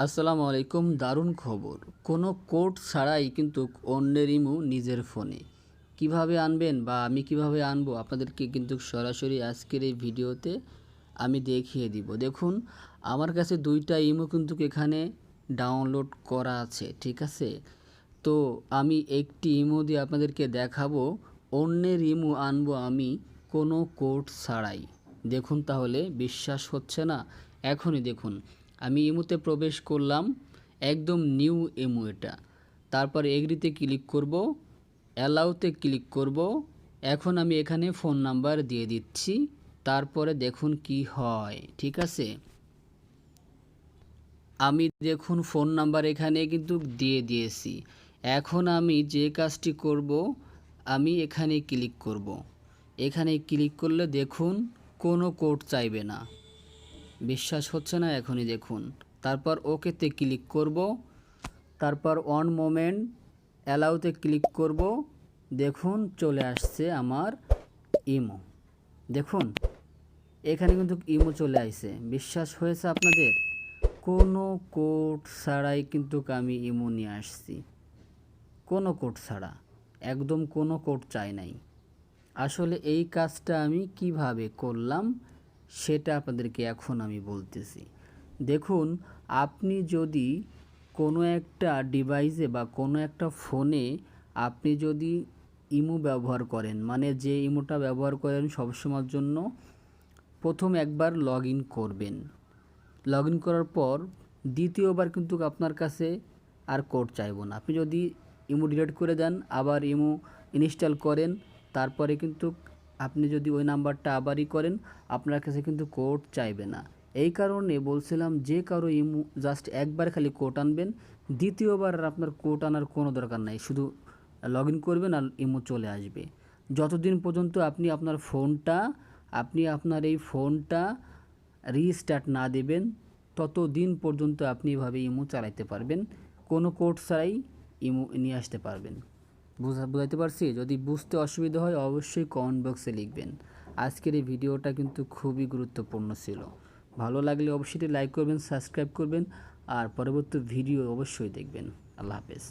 আসসালামু আলাইকুম। দারুণ খবর, কোনো কোড ছাড়াই কিন্তু অন্যের ইমো নিজের ফোনে কিভাবে আনবেন বা আমি কিভাবে আনবো আপনাদেরকে কিন্তু সরাসরি আজকের এই ভিডিওতে আমি দেখিয়ে দিব। দেখুন, আমার কাছে দুইটা ইমো কিন্তু এখানে ডাউনলোড করা আছে, ঠিক আছে। তো আমি একটি ইমো দিয়ে আপনাদেরকে দেখাবো অন্যের ইমো আনবো আমি কোনো কোড ছাড়াই। দেখুন, তাহলে বিশ্বাস হচ্ছে না? এখনই দেখুন, আমি ইমোতে প্রবেশ করলাম, একদম নিউ ইমো এটা। তারপর এগ্রিতে ক্লিক করব, অ্যালাউতে ক্লিক করব। এখন আমি এখানে ফোন নাম্বার দিয়ে দিচ্ছি, তারপরে দেখুন কি হয়, ঠিক আছে। আমি দেখুন ফোন নাম্বার এখানে কিন্তু দিয়ে দিয়েছি। এখন আমি যে কাজটি করব, আমি এখানে ক্লিক করব। এখানে ক্লিক করলে দেখুন কোনো কোড চাইবে না। বিশ্বাস হচ্ছে না? এখনই দেখুন। তারপর ওকেতে ক্লিক করব, তারপর ওয়ান মোমেন্ট অ্যালাউতে ক্লিক করব। দেখুন চলে আসছে আমার ইমো। দেখুন এখানে কিন্তু ইমো চলে আসছে। বিশ্বাস হয়েছে আপনাদের? কোনো কোড ছাড়াই কিন্তু আমি ইমো নিয়ে আসছি, কোনো কোড ছাড়া, একদম কোনো কোড চাই নাই। আসলে এই কাজটা আমি কিভাবে করলাম সেটা আপনাদেরকে এখন আমি বলতেছি। দেখুন, আপনি যদি কোনো একটা ডিভাইসে বা কোনো একটা ফোনে আপনি যদি ইমো ব্যবহার করেন, মানে যে ইমোটা ব্যবহার করেন সবসময়ের জন্য, প্রথম একবার লগ ইন করবেন। লগ ইন করার পর দ্বিতীয়বার কিন্তু আপনার কাছে আর কোড চাইবো না। আপনি যদি ইমো ডিলিট করে দেন, আবার ইমো ইনস্টল করেন, তারপরে কিন্তু আপনি যদি ওই নাম্বারটা আবারই করেন, আপনার কাছে কিন্তু কোড চাইবে না। এই কারণে বলছিলাম, যে কারো ইমো জাস্ট একবার খালি কোড আনবেন, দ্বিতীয়বার আর আপনার কোড আনার কোনো দরকার নাই। শুধু লগ ইন করবেন আর ইমো চলে আসবে। যতদিন পর্যন্ত আপনি আপনার এই ফোনটা রিস্টার্ট না দেবেন, ততদিন পর্যন্ত আপনি এভাবে ইমো চালাতে পারবেন, কোনো কোড ছাড়াই ইমো নিয়ে আসতে পারবেন। বুঝাইতে পারছি? যদি বুঝতে অসুবিধা হয় অবশ্যই কমেন্ট বক্সে লিখবেন। আজকের এই ভিডিওটা কিন্তু খুবই গুরুত্বপূর্ণ ছিল। ভালো লাগলে অবশ্যই লাইক করবেন, সাবস্ক্রাইব করবেন, আর পরবর্তী ভিডিও অবশ্যই দেখবেন। আল্লাহ হাফেজ।